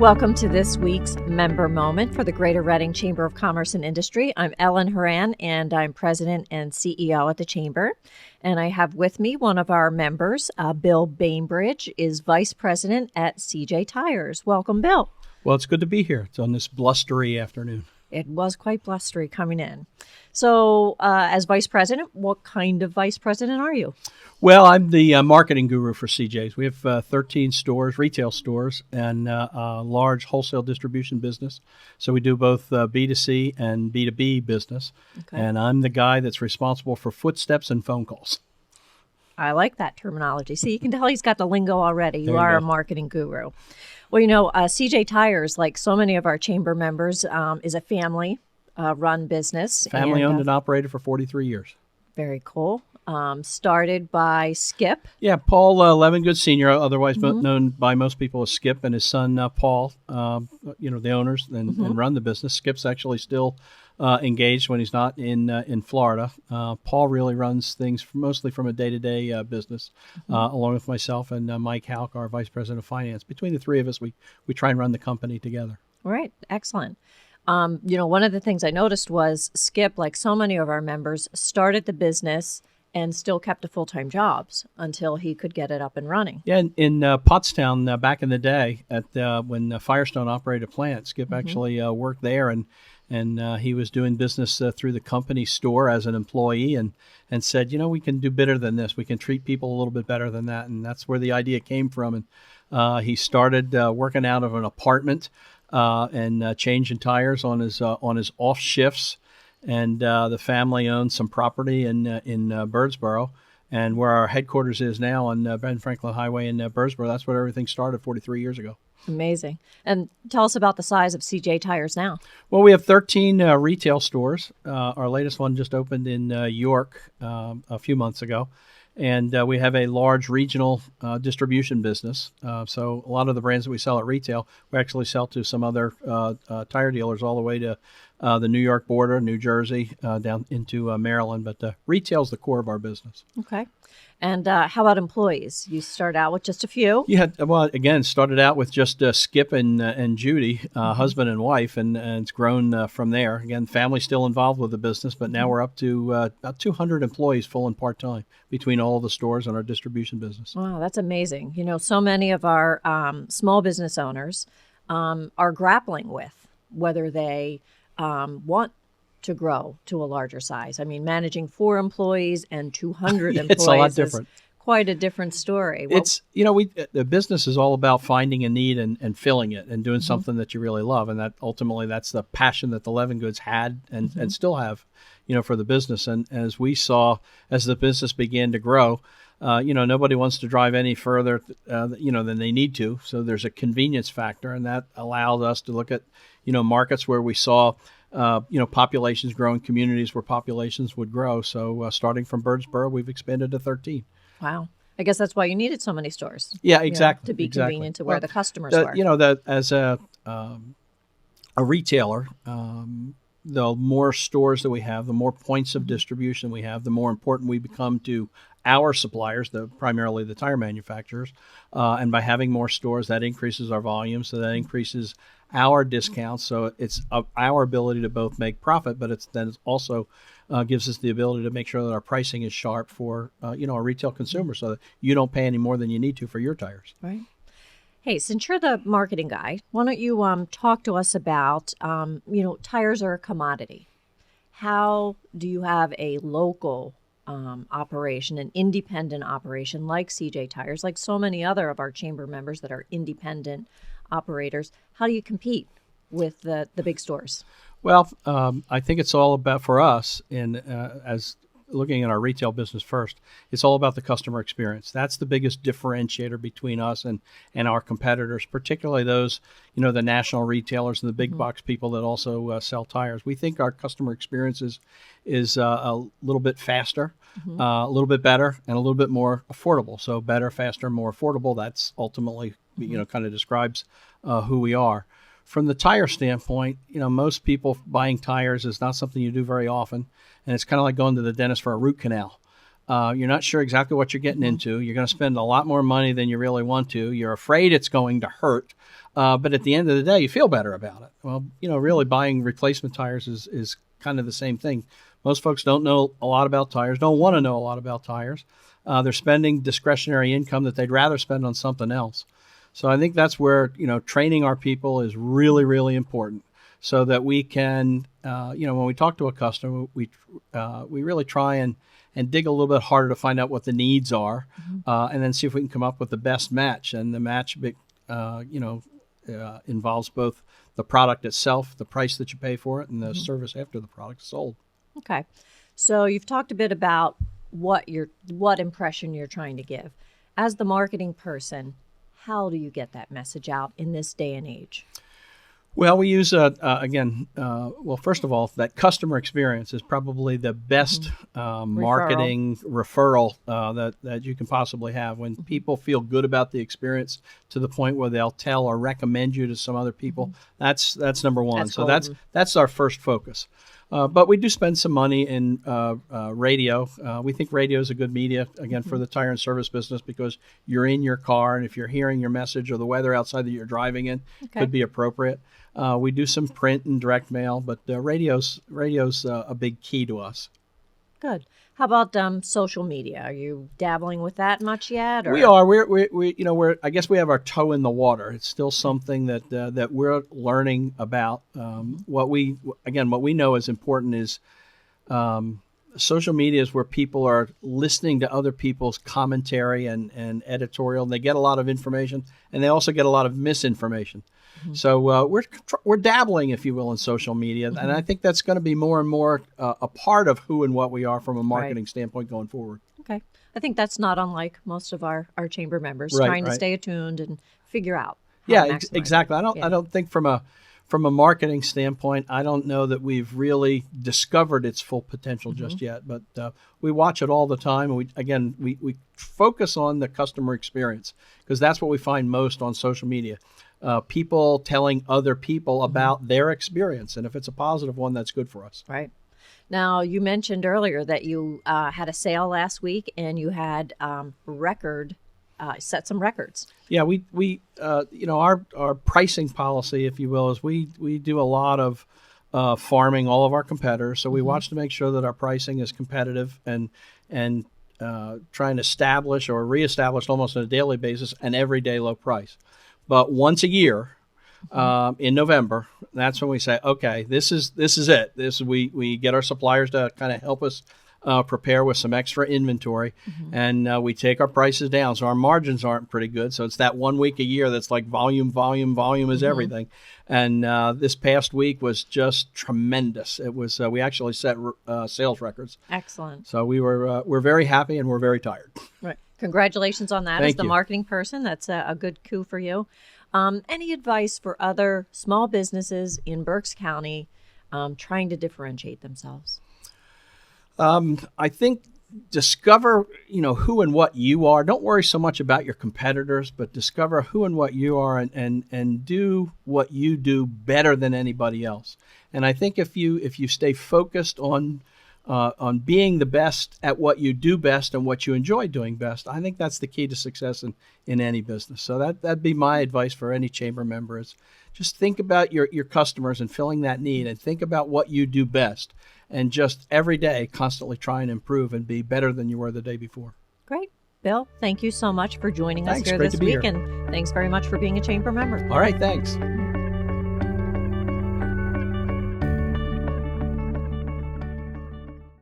Welcome to this week's Member Moment for the Greater Reading Chamber of Commerce and Industry. I'm Ellen Horan, and I'm President and CEO at the Chamber. And I have with me one of our members, Bill Bainbridge, is Vice President at CJ Tires. Welcome, Bill. Well, it's good to be here. It's on this blustery afternoon. It was quite blustery coming in. So, as Vice President, what kind of Vice President are you? Well, I'm the marketing guru for CJ's. We have 13 stores, retail stores, and a large wholesale distribution business. So we do both B2C and B2B business. Okay. And I'm the guy that's responsible for footsteps and phone calls. I like that terminology. See, you can tell he's got the lingo already. You are a marketing guru. Well, you know, CJ Tires, like so many of our chamber members, is a family-run business. Family-owned and operated for 43 years. Very cool. Started by Skip. Yeah, Paul Levengood Sr., otherwise known by most people as Skip, and his son Paul, the owners and run the business. Skip's actually still engaged when he's not in Florida. Paul really runs things mostly from a day-to-day business, along with myself and Mike Halk, our Vice President of Finance. Between the three of us, we try and run the company together. Right. Excellent. One of the things I noticed was Skip, like so many of our members, started the business and still kept a full-time jobs until he could get it up and running. Yeah, in Pottstown back in the day, when Firestone operated a plant, Skip actually worked there, and he was doing business through the company store as an employee, and said, we can do better than this. We can treat people a little bit better than that, and that's where the idea came from. And he started working out of an apartment and changing tires on his off shifts. And the family owned some property in Birdsboro, and where our headquarters is now on Ben Franklin Highway in Birdsboro. That's where everything started 43 years ago. Amazing. And tell us about the size of CJ Tires now. Well, we have 13 retail stores. Our latest one just opened in York a few months ago. And we have a large regional distribution business. So a lot of the brands that we sell at retail, we actually sell to some other tire dealers all the way to the New York border, New Jersey, down into Maryland. But retail is the core of our business. Okay. And how about employees? You start out with just a few? Yeah, well, again, started out with just Skip and Judy, husband and wife, and it's grown from there. Again, family still involved with the business, but now we're up to about 200 employees, full and part-time, between all the stores and our distribution business. Wow, that's amazing. So many of our small business owners are grappling with whether they want to grow to a larger size. I mean, managing 4 employees and 200 employees it's a lot different. Is quite a different story. Well, it's, the business is all about finding a need and filling it and doing something that you really love. And that ultimately, that's the passion that the Levengoods had and still have, for the business. And as we saw, as the business began to grow, nobody wants to drive any further, than they need to. So there's a convenience factor, and that allowed us to look at, markets where we saw populations growing, communities where populations would grow. So starting from Birdsboro, we've expanded to 13. Wow. I guess that's why you needed so many stores. Yeah, exactly. To be convenient to where the customers were. As a retailer, the more stores that we have, the more points of distribution we have, the more important we become to our suppliers, primarily the tire manufacturers. And by having more stores, that increases our volume, so that increases our discounts. So it's our ability to both make profit, but it also gives us the ability to make sure that our pricing is sharp for our retail consumers, so that you don't pay any more than you need to for your tires. Right. Hey, since you're the marketing guy, why don't you talk to us about, tires are a commodity. How do you have a local operation, an independent operation like CJ Tires, like so many other of our chamber members that are independent operators? How do you compete with the big stores? Well, I think it's all about, for us, as looking at our retail business first, it's all about the customer experience. That's the biggest differentiator between us and our competitors, particularly those, the national retailers and the big box people that also sell tires. We think our customer experience is a little bit faster, a little bit better, and a little bit more affordable. So better, faster, more affordable, that's ultimately, kind of describes who we are. From the tire standpoint, most people buying tires is not something you do very often, and it's kind of like going to the dentist for a root canal. You're not sure exactly what you're getting into. You're going to spend a lot more money than you really want to. You're afraid it's going to hurt. But at the end of the day, you feel better about it. Well, really buying replacement tires is kind of the same thing. Most folks don't know a lot about tires, don't want to know a lot about tires. They're spending discretionary income that they'd rather spend on something else. So I think that's where, training our people is really, really important so that we can, when we talk to a customer, we really try and dig a little bit harder to find out what the needs are, and then see if we can come up with the best match. And the match, involves both the product itself, the price that you pay for it, and the service after the product is sold. Okay. So you've talked a bit about what impression you're trying to give. As the marketing person, how do you get that message out in this day and age? Well, we use, first of all, that customer experience is probably the best marketing referral that you can possibly have. When people feel good about the experience to the point where they'll tell or recommend you to some other people, that's number one. That's golden. That's our first focus. But we do spend some money in radio. We think radio is a good media, again, for the tire and service business because you're in your car, and if you're hearing your message or the weather outside that you're driving in, could be appropriate. We do some print and direct mail, but radio's a big key to us. Good. How about social media? Are you dabbling with that much yet? Or? We are. We're I guess we have our toe in the water. It's still something that we're learning about. What we know is important is social media is where people are listening to other people's commentary and editorial. And they get a lot of information, and they also get a lot of misinformation. So we're dabbling, if you will, in social media, and I think that's going to be more and more a part of who and what we are from a marketing standpoint going forward. Okay, I think that's not unlike most of our chamber members trying to stay attuned and figure out. Exactly. I don't think from a marketing standpoint, I don't know that we've really discovered its full potential just yet. But we watch it all the time, and we focus on the customer experience because that's what we find most on social media. People telling other people about their experience. And if it's a positive one, that's good for us. Right. Now, you mentioned earlier that you had a sale last week and you had set some records. Yeah, our pricing policy, if you will, is we do a lot of farming all of our competitors. So we watch to make sure that our pricing is competitive and trying to establish or reestablish almost on a daily basis an everyday low price. But once a year, in November, that's when we say, okay, this is it. We get our suppliers to kind of help us prepare with some extra inventory, and we take our prices down. So our margins aren't pretty good. So it's that 1 week a year that's like volume is everything. And this past week was just tremendous. It was we actually set sales records. Excellent. So we're very happy and we're very tired. Right. Congratulations on that. Thank As the you. marketing person, that's a good coup for you. Any advice for other small businesses in Berks County trying to differentiate themselves? I think discover, who and what you are. Don't worry so much about your competitors, but discover who and what you are and do what you do better than anybody else. And I think if you stay focused on being the best at what you do best and what you enjoy doing best, I think that's the key to success in any business. So that'd be my advice for any chamber member is just think about your customers and filling that need, and think about what you do best, and just every day constantly try and improve and be better than you were the day before. Great. Bill, thank you so much for joining us Thanks. here Great this to be week, here. and thanks very much for being a chamber member. All right, thanks.